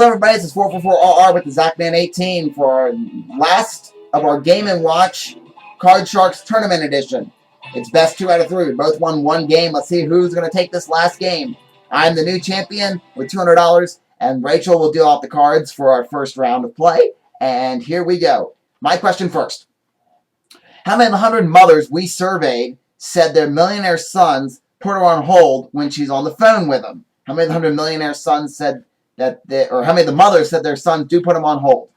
Hello, everybody. This is 444RR with the Zachman18 for our last of our Game & Watch Card Sharks Tournament Edition. It's best 2 out of 3. We both won one game. Let's see who's going to take this last game. I'm the new champion with $200, and Rachel will deal out the cards for our first round of play. And here we go. My question first. How many of the 100 mothers we surveyed said their millionaire sons put her on hold when she's on the phone with them? How many of the 100 millionaire sons said or how many of the mothers said their sons do put them on hold?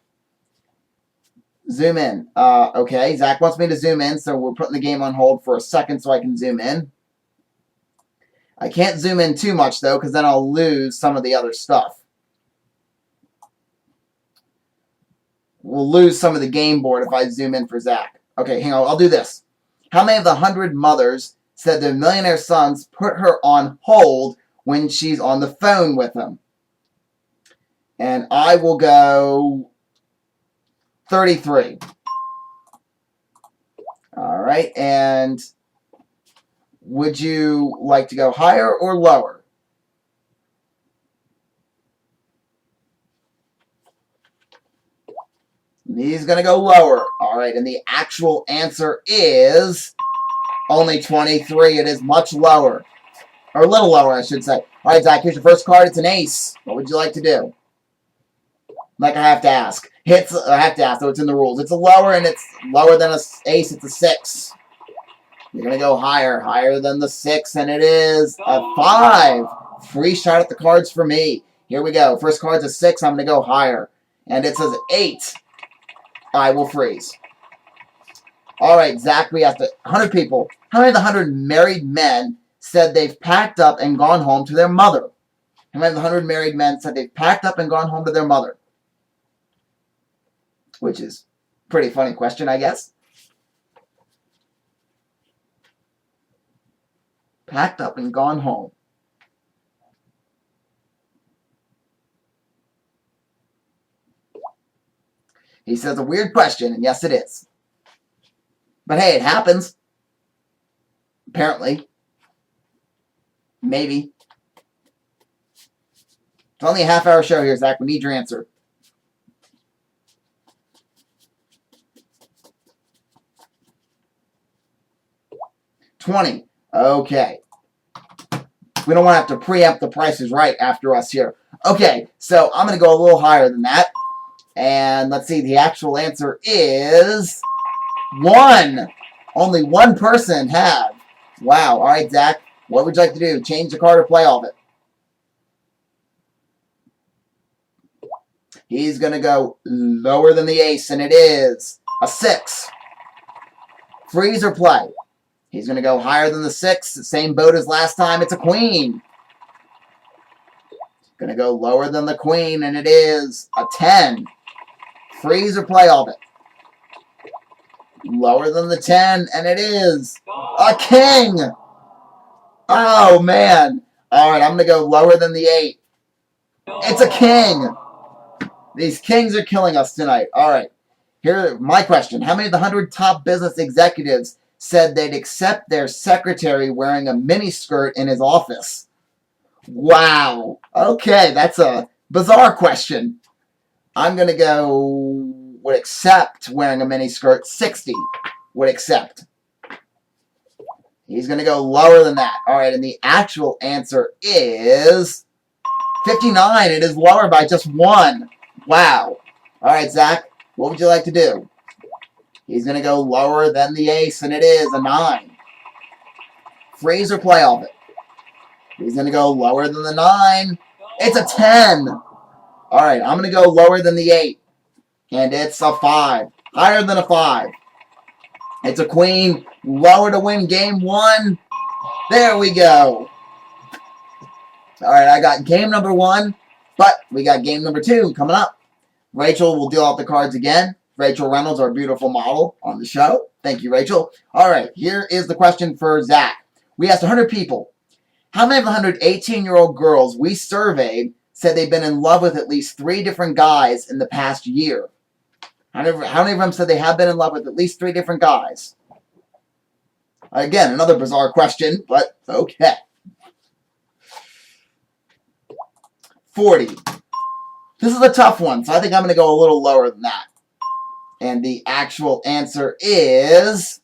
Zoom in. Okay, Zach wants me to zoom in, so we're putting the game on hold for a second so I can zoom in. I can't zoom in too much, though, because then I'll lose some of the other stuff. We'll lose some of the game board if I zoom in for Zach. Okay, hang on. I'll do this. How many of the 100 mothers said their millionaire sons put her on hold when she's on the phone with them? And I will go 33. All right, and would you like to go higher or lower? He's going to go lower. All right, and the actual answer is only 23. It is much lower. Or a little lower, I should say. All right, Zach, here's your first card. It's an ace. What would you like to do? Like I have to ask. I have to ask, though it's in the rules. It's a lower, and it's lower than an ace. It's a 6. You're going to go higher. Higher than the 6, and it is a 5. Free shot at the cards for me. Here we go. First card's a 6. I'm going to go higher. And it says 8. I will freeze. All right, Zach, we have 100 people. How many of the 100 married men said they've packed up and gone home to their mother? How many of the 100 married men said they've packed up and gone home to their mother? Which is a pretty funny question, I guess. Packed up and gone home. He says a weird question, and yes, it is. But hey, it happens. Apparently. Maybe. It's only a half-hour show here, Zach. We need your answer. $20. Okay. We don't want to have to preempt the Price is Right after us here. Okay, so I'm going to go a little higher than that. And let's see, the actual answer is 1. Only one person have. Wow. All right, Zach, what would you like to do? Change the card or play all of it? He's going to go lower than the ace, and it is a 6. Freeze or play? He's going to go higher than the 6. The same boat as last time. It's a queen. Going to go lower than the queen, and it is a 10. Freeze or play all of it? Lower than the 10, and it is a king. Oh, man. All right, I'm going to go lower than the 8. It's a king. These kings are killing us tonight. All right. Here, my question. How many of the 100 top business executives said they'd accept their secretary wearing a miniskirt in his office? Wow. Okay, that's a bizarre question. I'm going to go would accept wearing a miniskirt. 60 would accept. He's going to go lower than that. All right, and the actual answer is 59. It is lower by just 1. Wow. All right, Zach, what would you like to do? He's going to go lower than the ace, and it is a 9. Freeze or play all of it? He's going to go lower than the 9. It's a 10. All right, I'm going to go lower than the 8, and it's a 5. Higher than a 5. It's a queen. Lower to win game 1. There we go. All right, I got game number 1, but we got game number 2 coming up. Rachel will deal out the cards again. Rachel Reynolds, our beautiful model on the show. Thank you, Rachel. All right, here is the question for Zach. We asked 100 people. How many of the 100 18-year-old girls we surveyed said they've been in love with at least 3 different guys in the past year? How many of them said they have been in love with at least 3 different guys? Again, another bizarre question, but okay. 40. This is a tough one, so I think I'm going to go a little lower than that. And the actual answer is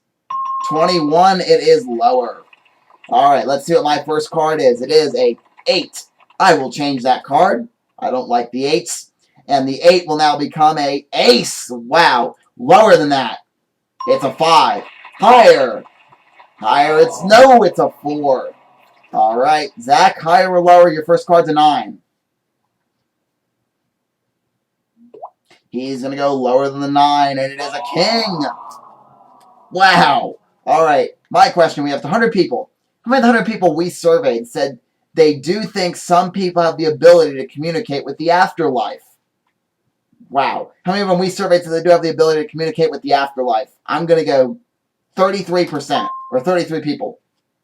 21. It is lower. All right, let's see what my first card is. It is a 8. I will change that card. I don't like the 8s. And the 8 will now become a ace. Wow. Lower than that. It's a 5. Higher. Higher. It's a 4. All right. Zach, higher or lower? Your first card's a 9. He's going to go lower than the 9, and it is a king. Wow. All right. My question. We have 100 people. How many of the 100 people we surveyed said they do think some people have the ability to communicate with the afterlife? Wow. How many of them we surveyed said they do have the ability to communicate with the afterlife? I'm going to go 33%, or 33 people.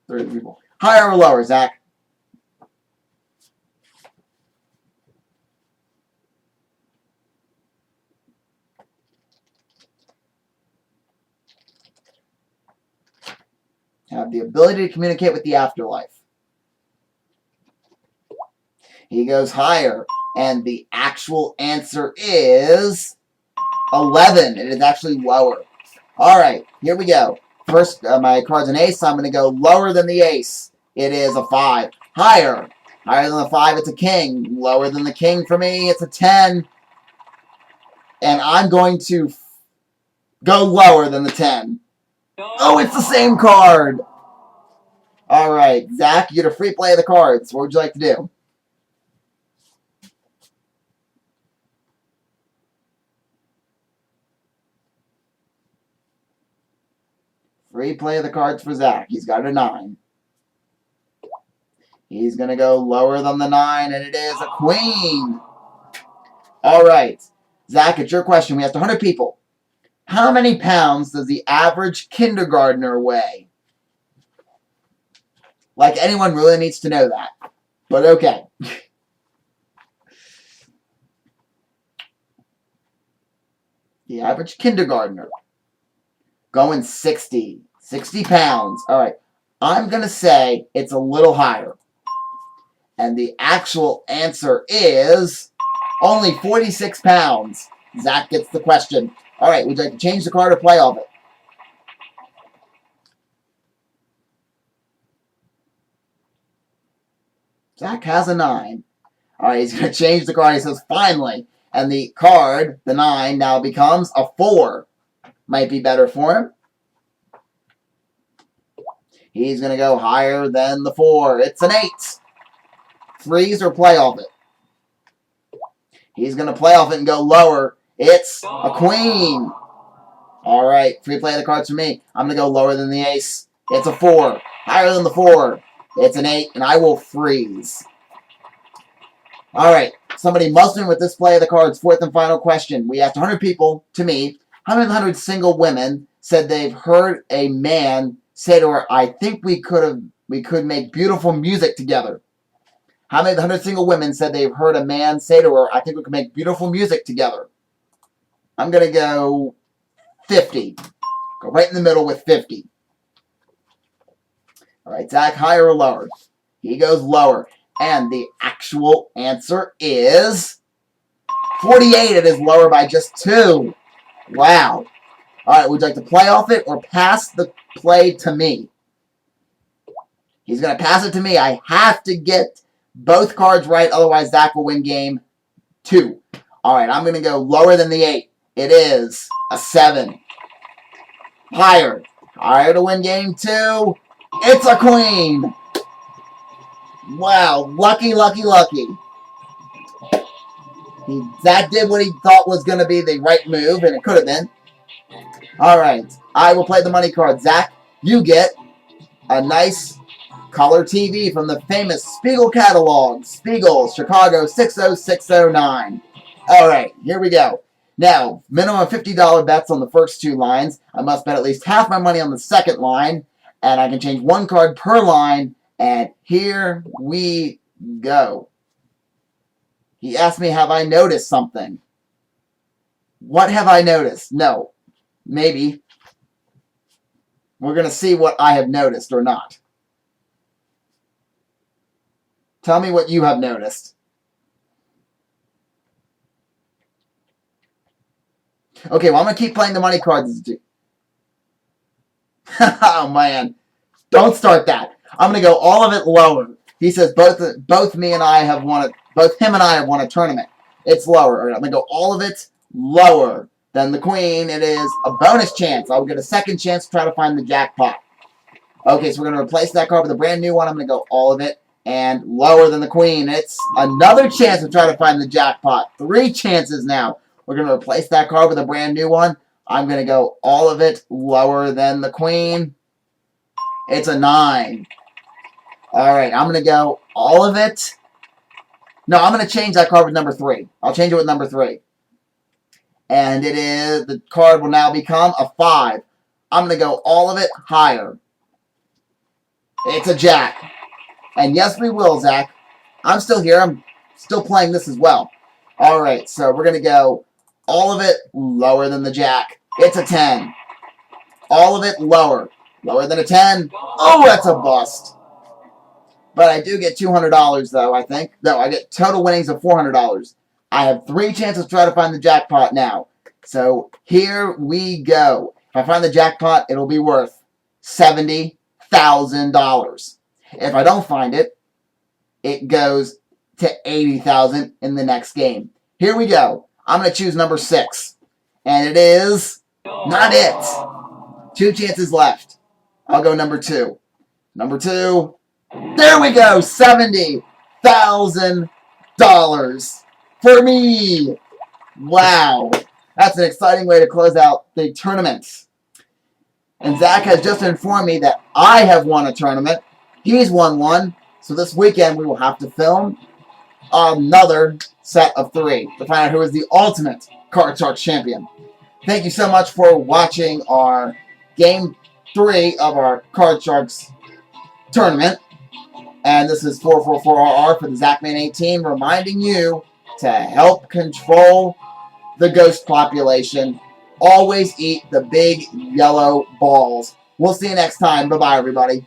33 people. Higher or lower, Zach? Have the ability to communicate with the afterlife. He goes higher, and the actual answer is 11. It is actually lower. All right, here we go. First, my card's an ace, so I'm going to go lower than the ace. It is a 5. Higher. Higher than the 5, it's a king. Lower than the king for me, it's a 10. And I'm going to go lower than the 10. Oh, it's the same card. All right, Zach, you get a free play of the cards. What would you like to do? Free play of the cards for Zach. He's got a 9. He's going to go lower than the 9, and it is a queen. All right. Zach, it's your question. We asked 100 people. How many pounds does the average kindergartner weigh? Like anyone really needs to know that. But okay. The average kindergartner. Going 60. 60 pounds. All right. I'm going to say it's a little higher. And the actual answer is only 46 pounds. Zach gets the question. All right. Would you like to change the card or play off it? Zach has a 9. All right. He's going to change the card. He says, finally. And the card, the 9, now becomes a 4. Might be better for him. He's going to go higher than the 4. It's an 8. Freeze or play off it. He's going to play off it and go lower. It's a queen. All right. Free play of the cards for me. I'm going to go lower than the ace. It's a 4. Higher than the 4. It's an 8, and I will freeze. All right. Somebody must win with this play of the cards. Fourth and final question. We asked 100 people to me. 100 single women said they've heard a man say to her, I think we could make beautiful music together. How many of the 100 single women said they've heard a man say to her, I think we could make beautiful music together? I'm going to go 50. Go right in the middle with 50. All right, Zach, higher or lower? He goes lower. And the actual answer is 48. It is lower by just 2. Wow. All right, would you like to play off it or pass the play to me? He's going to pass it to me. I have to get both cards right, otherwise Zach will win game 2. All right, I'm going to go lower than the 8. It is a 7. Higher. Higher to win game 2. It's a queen. Wow, lucky, lucky, lucky. Zach did what he thought was going to be the right move, and it could have been. All right, I will play the money card. Zach, you get a nice color TV from the famous Spiegel catalog. Spiegel, Chicago 60609. All right, here we go. Now, minimum $50 bets on the first 2 lines. I must bet at least half my money on the second line, and I can change 1 card per line, and here we go. He asked me, have I noticed something? What have I noticed? No. Maybe. We're going to see what I have noticed or not. Tell me what you have noticed. Okay, well, I'm going to keep playing the money cards. Oh, man. Don't start that. I'm going to go all of it lower. He says both me and I have won it. Both him and I have won a tournament. It's lower. All right, I'm going to go all of it lower than the queen. It is a bonus chance. I'll get a second chance to try to find the jackpot. Okay, so we're going to replace that card with a brand new one. I'm going to go all of it and lower than the queen. It's another chance to try to find the jackpot. 3 chances now. We're going to replace that card with a brand new one. I'm going to go all of it lower than the queen. It's a 9. All right, I'm going to go all of it. No, I'm going to change that card with number 3. I'll change it with number 3. And it is, the card will now become a 5. I'm going to go all of it higher. It's a jack. And yes, we will, Zach. I'm still here. I'm still playing this as well. All right, so we're going to go all of it lower than the jack. It's a 10. All of it lower. Lower than a 10. Oh, that's a bust. But I do get $200, though, I think. No, I get total winnings of $400. I have 3 chances to try to find the jackpot now. So here we go. If I find the jackpot, it'll be worth $70,000. If I don't find it, it goes to $80,000 in the next game. Here we go. I'm going to choose number 6. And it is not it. 2 chances left. I'll go number 2. Number 2. There we go. $70,000 for me. Wow. That's an exciting way to close out the tournament. And Zach has just informed me that I have won a tournament. He's won one. So this weekend we will have to film another set of 3 to find out who is the ultimate Card Sharks champion. Thank you so much for watching our Game 3 of our Card Sharks tournament. And this is 444RR for the Zachman18 reminding you to help control the ghost population. Always eat the big yellow balls. We'll see you next time. Bye-bye, everybody.